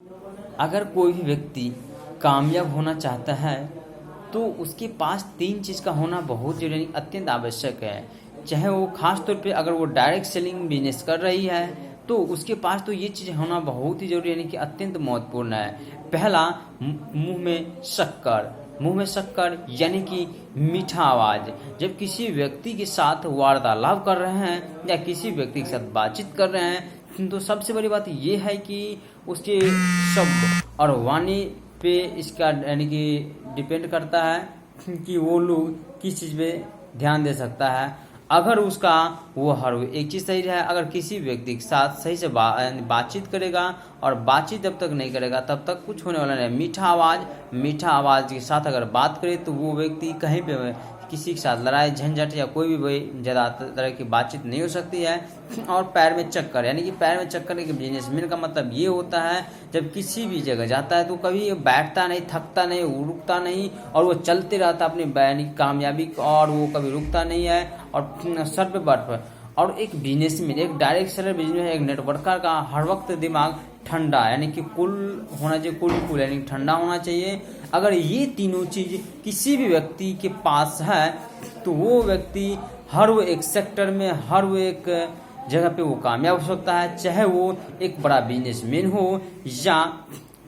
अगर कोई भी व्यक्ति कामयाब होना चाहता है तो उसके पास 3 चीज़ का होना बहुत ज़रूरी अत्यंत आवश्यक है। चाहे वो ख़ास तौर पे अगर वो डायरेक्ट सेलिंग बिजनेस कर रही है तो उसके पास तो ये चीज़ होना बहुत ही ज़रूरी यानी कि अत्यंत महत्वपूर्ण है। पहला, मुंह में शक्कर यानी कि मीठा आवाज़। जब किसी व्यक्ति के साथ वार्तालाप कर रहे हैं या किसी व्यक्ति के साथ बातचीत कर रहे हैं तो सबसे बड़ी बात ये है कि उसके शब्द और वाणी पे इसका यानी कि डिपेंड करता है कि वो लोग किस चीज़ पे ध्यान दे सकता है। अगर उसका वो हर एक चीज़ सही रहे, अगर किसी व्यक्ति के साथ सही से बातचीत करेगा और बातचीत जब तक नहीं करेगा तब तक कुछ होने वाला नहीं। मीठा आवाज़ के साथ अगर बात करे तो वो व्यक्ति कहीं पे किसी के साथ लड़ाई झंझट या कोई भी ज़्यादा तरह की बातचीत नहीं हो सकती है। और पैर में चक्कर यानी कि पैर में चक्कर के बिजनेसमैन का मतलब ये होता है जब किसी भी जगह जाता है तो कभी बैठता नहीं, थकता नहीं, रुकता नहीं और वो चलते रहता अपनी यानी कामयाबी और वो कभी रुकता नहीं है और सर पे बर्फ। और एक बिजनेसमैन, एक डायरेक्ट सेलर बिजनेस, एक नेटवर्कर का हर वक्त दिमाग ठंडा यानी कि कूल होना चाहिए, कूल यानी ठंडा होना चाहिए। अगर ये तीनों चीज़ किसी भी व्यक्ति के पास है तो वो व्यक्ति हर वो एक सेक्टर में, हर वो एक जगह पे वो कामयाब हो सकता है। चाहे वो एक बड़ा बिजनेसमैन हो या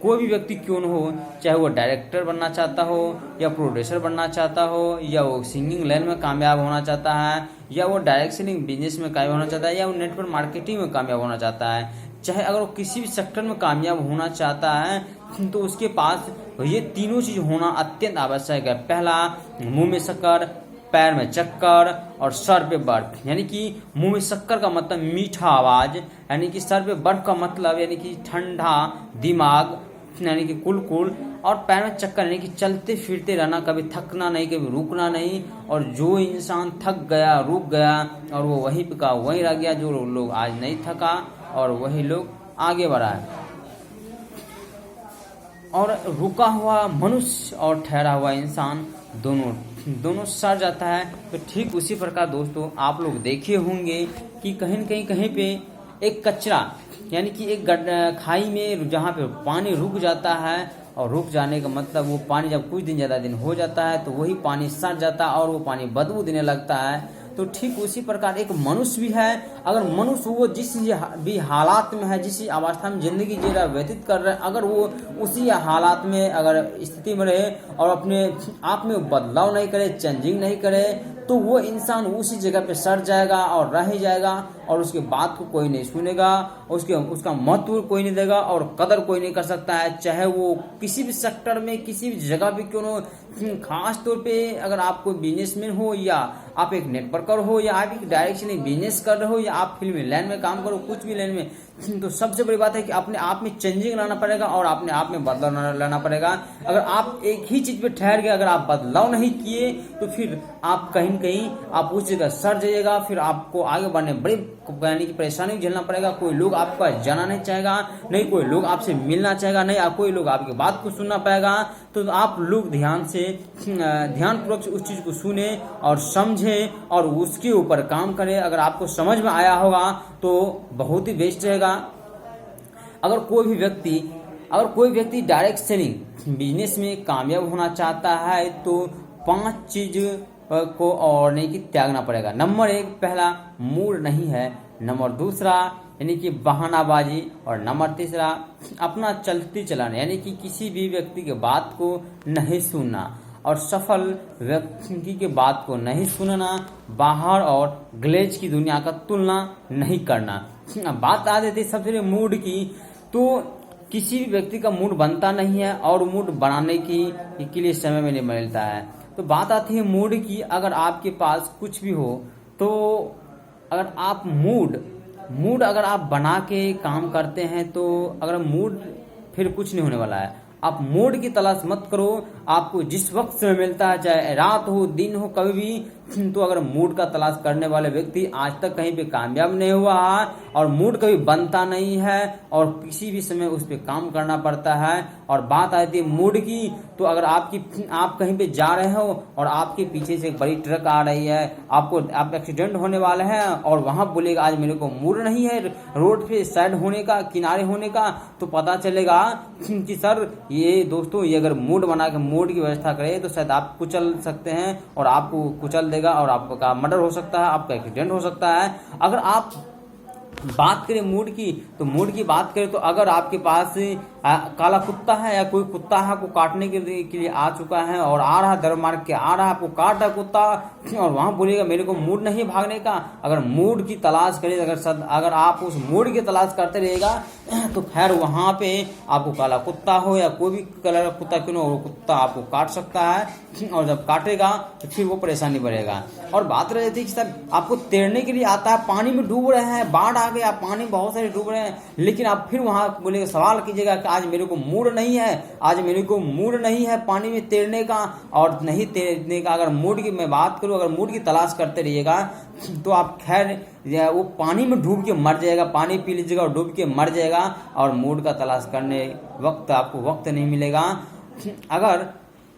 कोई भी व्यक्ति क्यों न हो, चाहे वो डायरेक्टर बनना चाहता हो या प्रोड्यूसर बनना चाहता हो या वो सिंगिंग लाइन में कामयाब होना चाहता है या वो डायरेक्ट सेलिंग बिजनेस में कामयाब होना चाहता है या वो नेटवर्क मार्केटिंग में कामयाब होना चाहता है। चाहे अगर वो किसी भी सेक्टर में कामयाब होना चाहता है तो उसके पास ये तीनों चीज़ होना अत्यंत आवश्यक है। पहला, मुंह में शक्कर, पैर में चक्कर और सर पे बर्फ। यानी कि मुंह में शक्कर का मतलब मीठा आवाज़, यानी कि सर पे बर्फ का मतलब यानी कि ठंडा दिमाग यानी कि कुल और पैर में चक्कर यानी कि चलते फिरते रहना, कभी थकना नहीं, कभी रुकना नहीं। और जो इंसान थक गया, रुक गया और वो वहीं पे का वहीं रह गया, जो लोग आज नहीं थका और वही लोग आगे बढ़ा है। और रुका हुआ मनुष्य और ठहरा हुआ इंसान दोनों सड़ जाता है। तो ठीक उसी प्रकार दोस्तों आप लोग देखे होंगे कि कहीं न कहीं पे एक कचरा यानी कि एक खाई में जहाँ पे पानी रुक जाता है और रुक जाने का मतलब वो पानी जब कुछ दिन ज़्यादा दिन हो जाता है तो वही पानी सड़ जाता है और वो पानी बदबू देने लगता है। तो ठीक उसी प्रकार एक मनुष्य भी है। अगर मनुष्य वो जिस भी हालात में है, जिस अवस्था में जिंदगी जी रहा व्यतीत कर रहा है, अगर वो उसी हालात में अगर स्थिति में रहे और अपने आप में बदलाव नहीं करे, चेंजिंग नहीं करे तो वो इंसान उसी जगह पे सड़ जाएगा और रह ही जाएगा और उसके बात को कोई नहीं सुनेगा, उसका महत्व कोई नहीं देगा और कदर कोई नहीं कर सकता है। चाहे वो किसी भी सेक्टर में, किसी भी जगह पे क्यों न, खास तौर पे अगर आप कोई बिजनेसमैन हो या आप एक नेटवर्कर हो या आप एक डायरेक्टली बिजनेस कर रहे हो या आप फिल्मी लाइन में काम करो, कुछ भी लाइन में, तो सबसे बड़ी बात है कि अपने आप में चेंजिंग लाना पड़ेगा और अपने आप में बदलाव लाना पड़ेगा। अगर आप एक ही चीज़ पे ठहर गए, अगर आप बदलाव नहीं किए तो फिर आप कहीं न कहीं आप उस जगह सड़ जाइएगा। फिर आपको आगे बढ़ने बड़ी यानी कि परेशानी झेलना पड़ेगा। कोई लोग आपका जाना नहीं चाहेगा, नहीं कोई लोग आपसे मिलना चाहेगा, नहीं कोई लोग आपकी बात को सुनना पाएगा। तो आप लोग ध्यानपूर्वक उस चीज़ को सुने और समझें और उसके ऊपर काम करें। अगर आपको समझ में आया होगा तो बहुत ही बेस्ट रहेगा। अगर कोई व्यक्ति डायरेक्ट सेलिंग बिजनेस में कामयाब होना चाहता है तो 5 चीज को और नहीं कि त्यागना पड़ेगा। नंबर 1, पहला मूड नहीं है। नंबर 2 यानी कि बहानाबाजी। और नंबर 3 अपना चलती चलाना यानी कि किसी भी व्यक्ति के बात को नहीं सुनना और सफल व्यक्ति के बात को नहीं सुनना, बाहर और ग्लेज की दुनिया का तुलना नहीं करना। बात आ जाती है सबसे मूड की, तो किसी भी व्यक्ति का मूड बनता नहीं है और मूड बनाने के लिए समय में नहीं मिलता है। तो बात आती है मूड की। अगर आपके पास कुछ भी हो तो अगर आप मूड अगर आप बना के काम करते हैं तो अगर मूड फिर कुछ नहीं होने वाला है। आप मूड की तलाश मत करो। आपको जिस वक्त समय मिलता है, चाहे रात हो दिन हो कभी भी, तो अगर मूड का तलाश करने वाले व्यक्ति आज तक कहीं पे कामयाब नहीं हुआ है और मूड कभी बनता नहीं है और किसी भी समय उस पर काम करना पड़ता है। और बात आती है मूड की, तो अगर आप कहीं पे जा रहे हो और आपके पीछे से एक बड़ी ट्रक आ रही है, आप एक्सीडेंट होने वाले हैं और वहां बोलेगा आज मेरे को मूड नहीं है रोड पे साइड होने का, किनारे होने का, तो पता चलेगा कि सर ये दोस्तों ये अगर मूड बना के मूड की व्यवस्था करे तो शायद आप कुचल सकते हैं और आपको कुचल देगा और आपका मर्डर हो सकता है, आपका एक्सीडेंट हो सकता है। अगर आप बात करें मूड की, तो मूड की बात करें तो अगर आपके पास काला कुत्ता है या कोई कुत्ता है आपको काटने के लिए आ चुका है और आ रहा दर मार के आ रहा आपको काट रहा कुत्ता और वहां बोलेगा मेरे को मूड नहीं भागने का, अगर मूड की तलाश करें, अगर आप उस मूड की तलाश करते रहेगा तो खैर वहां पे आपको काला कुत्ता हो या कोई भी कलर का कुत्ता क्यों ना हो, वो कुत्ता आपको काट सकता है और जब काटेगा तो फिर वो परेशानी बढ़ेगा। और बात रह जाती है कि सर आपको तैरने के लिए आता है, पानी में डूब रहे हैं, बाढ़ आ गया, पानी बहुत सारे डूब रहे हैं, लेकिन आप फिर वहां बोलेगा सवाल कीजिएगा कि आज मेरे को मूड नहीं है, आज मेरे को मूड नहीं है पानी में तैरने का और नहीं तैरने का। अगर मूड की मैं बात करूं, अगर मूड की तलाश करते रहिएगा तो आप खैर वो पानी में डूब के मर जाएगा, पानी पी लीजिएगा और डूब के मर जाएगा और मूड का तलाश करने वक्त आपको वक्त नहीं मिलेगा। अगर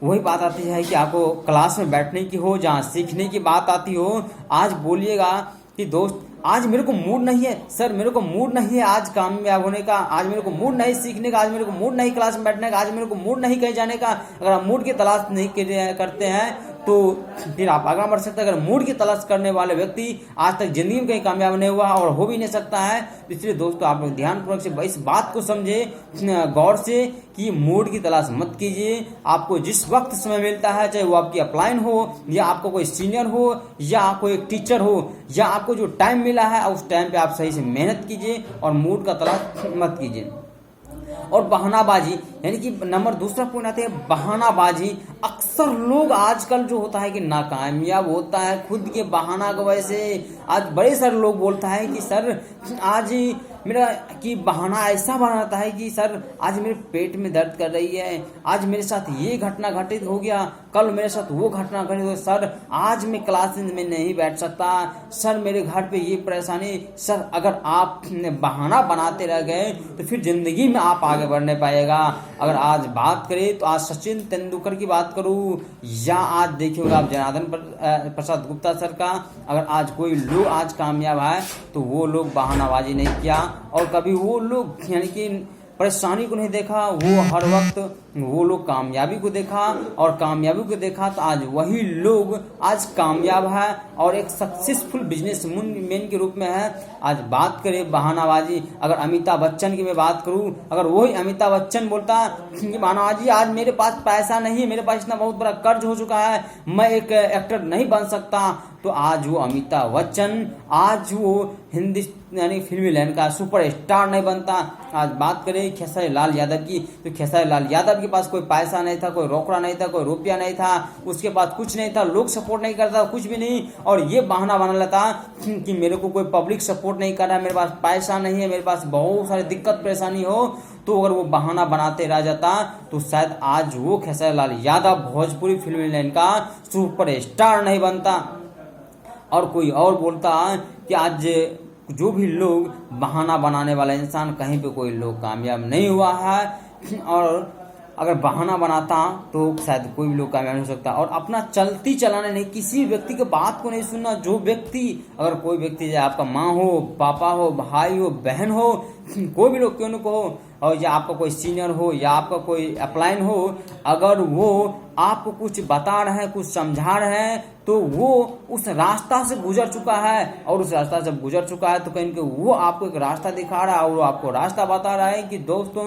वही बात आती है कि आपको क्लास में बैठने की हो, जहाँ सीखने की बात आती हो, आज बोलिएगा कि दोस्त आज मेरे को मूड नहीं है, सर मेरे को मूड नहीं है आज कामयाब होने का, आज मेरे को मूड नहीं सीखने का, आज मेरे को मूड नहीं क्लास में बैठने का, आज मेरे को मूड नहीं कहीं जाने का। अगर आप मूड की तलाश नहीं करते हैं तो फिर आप आगे बढ़ सकते हैं। अगर मूड की तलाश करने वाले व्यक्ति आज तक जिंदगी में कहीं कामयाब नहीं हुआ और हो भी नहीं सकता है, तो इसलिए दोस्तों आप लोग ध्यानपूर्वक से इस बात को समझे गौर से कि मूड की तलाश मत कीजिए। आपको जिस वक्त समय मिलता है, चाहे वो आपकी अपलाइन हो या आपको कोई सीनियर हो या कोई एक टीचर हो, या आपको जो टाइम मिला है उस टाइम पे आप सही से मेहनत कीजिए और मूड का तलाश मत कीजिए। और बहानाबाजी, यानी कि नंबर दूसरा पॉइंट आता है बहानाबाजी। अक्सर लोग आजकल जो होता है कि नाकामयाब होता है खुद के बहाना की वजह से। आज बड़े सारे लोग बोलता है कि सर आज मेरा कि बहाना ऐसा बनाता है कि सर आज मेरे पेट में दर्द कर रही है, आज मेरे साथ ये घटना घटित हो गया, कल मेरे साथ वो घटना घटित हो, सर आज मैं क्लास में नहीं बैठ सकता, सर मेरे घर पे ये परेशानी। सर अगर आप बहाना बनाते रह गए तो फिर जिंदगी में आप आगे बढ़ नहीं पाएगा। अगर आज बात करें तो आज सचिन तेंदुलकर की बात करूं या आज देखिएगा आप जनार्दन प्रसाद गुप्ता सर का, अगर आज कोई लोग आज कामयाब है तो वो लोग बहानाबाजी नहीं किया और कभी वो लोग यानी कि परेशानी को नहीं देखा, वो हर वक्त वो लोग कामयाबी को देखा और कामयाबी को देखा तो आज वही लोग आज कामयाब है और एक सक्सेसफुल बिजनेसमैन के रूप में है। आज बात करें बहानाबाजी, अगर अमिताभ बच्चन की मैं बात करूं, अगर वही अमिताभ बच्चन बोलता कि बहानाबाजी आज मेरे पास पैसा नहीं, मेरे पास इतना बहुत बड़ा कर्ज हो चुका है, मैं एक एक्टर नहीं बन सकता, तो आज वो अमिताभ बच्चन आज वो हिंदी यानी फिल्मी लाइन का सुपर स्टार नहीं बनता। आज बात करें खेसारी लाल यादव की, तो खेसारी लाल यादव के पास कोई पैसा नहीं था, कोई रोकड़ा नहीं था, कोई रुपया नहीं था, उसके पास कुछ नहीं था, लोग सपोर्ट नहीं करता, कुछ भी नहीं, और ये बहाना बना लेता कि मेरे को कोई पब्लिक सपोर्ट नहीं कर रहा है, मेरे पास पैसा नहीं है, मेरे पास बहुत सारी दिक्कत परेशानी हो, तो अगर वो बहाना बनाते रह जाता तो शायद आज वो खेसारी लाल यादव भोजपुरी फिल्मी लाइन का सुपर स्टार नहीं बनता। और कोई और बोलता कि आज जो भी लोग बहाना बनाने वाला इंसान कहीं पे कोई लोग कामयाब नहीं हुआ है, और अगर बहाना बनाता तो शायद कोई भी लोग कामयाब नहीं हो सकता। और अपना चलती चलाने नहीं, किसी व्यक्ति की बात को नहीं सुनना। जो व्यक्ति अगर कोई व्यक्ति चाहे आपका माँ हो, पापा हो, भाई हो, बहन हो, कोई भी लोग क्यों न कहो, और या आपका कोई सीनियर हो या आपका कोई अपलाइन हो, अगर वो आपको कुछ बता रहे हैं, कुछ समझा रहे हैं, तो वो उस रास्ता से गुजर चुका है, और उस रास्ता से गुजर चुका है तो कहीं वो आपको एक रास्ता दिखा रहा है और वो आपको रास्ता बता रहा है कि दोस्तों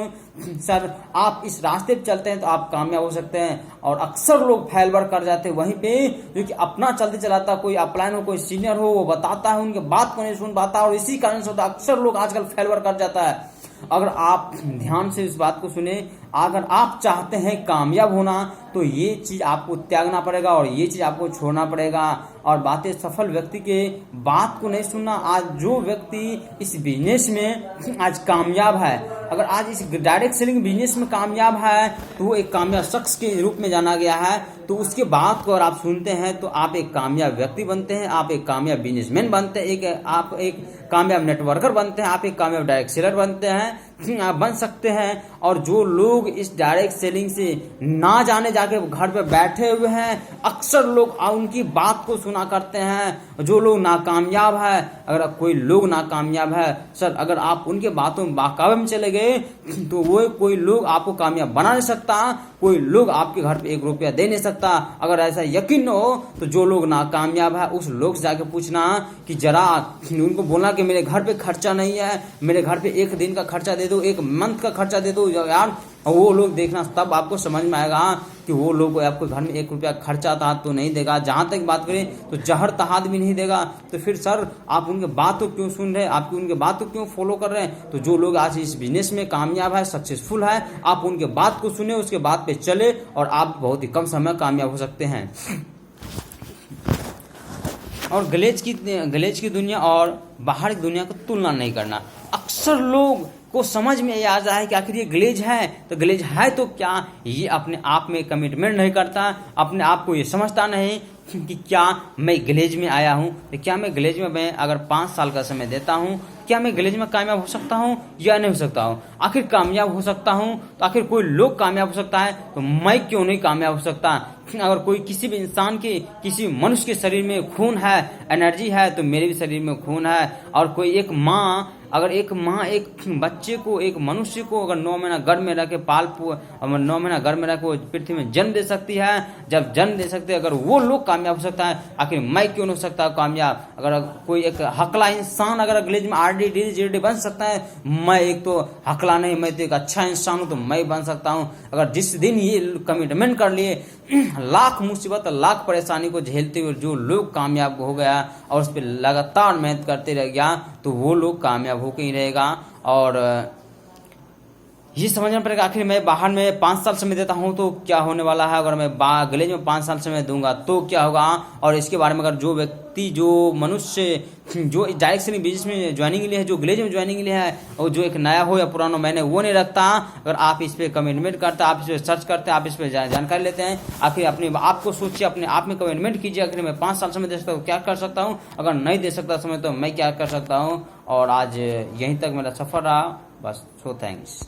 सर आप इस रास्ते पे चलते हैं तो आप कामयाब हो सकते हैं। और अक्सर लोग फेलवर कर जाते हैं वहीं पे, क्योंकि अपना चलते चलाता कोई अपलाइन हो, कोई सीनियर हो, वो बताता है, उनके बात को नहीं सुन पाता, और इसी कारण से अक्सर लोग आजकल फेलवर कर जाता है। अगर आप ध्यान से इस बात को सुने, अगर आप चाहते हैं कामयाब होना तो ये चीज आपको त्यागना पड़ेगा और ये चीज आपको छोड़ना पड़ेगा। और बातें सफल व्यक्ति के बात को नहीं सुनना। आज जो व्यक्ति इस बिजनेस में आज कामयाब है, अगर आज इस डायरेक्ट सेलिंग बिजनेस में कामयाब है तो वो एक कामयाब शख्स के रूप में जाना गया है। तो उसके बात को अगर आप सुनते हैं तो आप एक कामयाब व्यक्ति बनते हैं, आप एक कामयाब बिजनेसमैन बनते हैं, आप एक कामयाब नेटवर्कर बनते हैं, आप एक कामयाब डायरेक्ट सेलर बनते हैं, आप बन सकते हैं। और जो लोग इस डायरेक्ट सेलिंग से ना जाने जाके घर पे बैठे हुए हैं, अक्सर लोग उनकी बात को सुना करते हैं। जो लोग नाकामयाब है, अगर कोई लोग नाकामयाब है सर, अगर आप उनके बातों में बाकावे में चले गए तो वो कोई लोग आपको कामयाब बना नहीं सकता, कोई लोग आपके घर पे 1 रुपया दे नहीं सकता। अगर ऐसा यकीन हो तो जो लोग नाकामयाब है उस लोग से जाके पूछना कि जरा उनको बोलना कि मेरे घर पे खर्चा नहीं है, मेरे घर पे 1 दिन का खर्चा दे दो, 1 मंथ का खर्चा दे दो यार। और वो लोग देखना, तब आपको समझ में आएगा कि वो लोग आपको घर में 1 रुपया खर्चा था तो नहीं देगा। जहां तक बात करें तो जहर तहाद भी नहीं देगा। तो फिर सर आप उनके बात को क्यों सुन रहे हैं, आप उनके बात को क्यों फॉलो कर रहे हैं? तो जो लोग आज इस बिजनेस में कामयाब है, सक्सेसफुल है, आप उनके बात को सुने, उसके बात पे चले और आप बहुत ही कम समय कामयाब हो सकते हैं। और ग्लेज की दुनिया और बाहर की दुनिया को तुलना नहीं करना। अक्सर लोग को समझ में आ जाता है कि आखिर ये ग्लेज है, तो ग्लेज है तो क्या, ये अपने आप में कमिटमेंट नहीं करता, अपने आप को ये समझता नहीं कि क्या मैं ग्लेज में आया हूँ, तो क्या मैं ग्लेज में मैं अगर 5 साल का समय देता हूँ, क्या मैं ग्लेज में कामयाब हो सकता हूँ या नहीं हो सकता हूँ? आखिर कामयाब हो सकता हूँ तो आखिर कोई लोग कामयाब हो सकता है तो मैं क्यों नहीं कामयाब हो सकता? अगर कोई किसी भी इंसान के, किसी मनुष्य के शरीर में खून है, एनर्जी है, तो मेरे भी शरीर में खून है। और कोई एक माँ, अगर एक माँ एक बच्चे को, एक मनुष्य को अगर 9 महीना गर्भ में रख के 9 महीना गर्भ में रख के पृथ्वी में जन्म दे सकती है, जब जन्म दे सकते हैं, अगर वो लोग कामयाब हो सकता है, आखिर मैं क्यों नहीं हो सकता कामयाब? अगर कोई एक हकला इंसान अगर ग्लेज में RD बन सकता है, मैं एक तो हकला नहीं, मैं तो एक अच्छा इंसान हूँ, तो मैं बन सकता हूँ। अगर जिस दिन ये कमिटमेंट कर लिए, लाख मुसीबत, लाख परेशानी को झेलते हुए जो लोग कामयाब हो गया और उस पर लगातार मेहनत करते रह गया, तो वो लोग कामयाब होकर ही रहेगा। और ये समझना पड़ेगा आखिर मैं बाहर में 5 साल समय देता हूँ तो क्या होने वाला है, अगर मैं ग्लेज में 5 साल समय दूंगा तो क्या होगा। और इसके बारे में अगर जो व्यक्ति, जो मनुष्य जो डायरेक्ट सेलिंग बिजनेस में ज्वाइनिंग के लिए है, जो ग्लेज में ज्वाइनिंग के लिए है, और जो एक नया हो या पुराना, मैंने वो नहीं रखता। अगर आप इस पर कमिटमेंट करते हैं, आप इस पर सर्च करते हैं, आप इस पर जानकारी लेते हैं, आखिर अपने आप को सोचिए, अपने आप में कमिटमेंट कीजिए, आखिर मैं 5 साल समय दे सकता हूँ, क्या कर सकता हूँ, अगर नहीं दे सकता समय तो मैं क्या कर सकता हूँ। और आज यहीं तक मेरा सफर रहा बस। So thanks.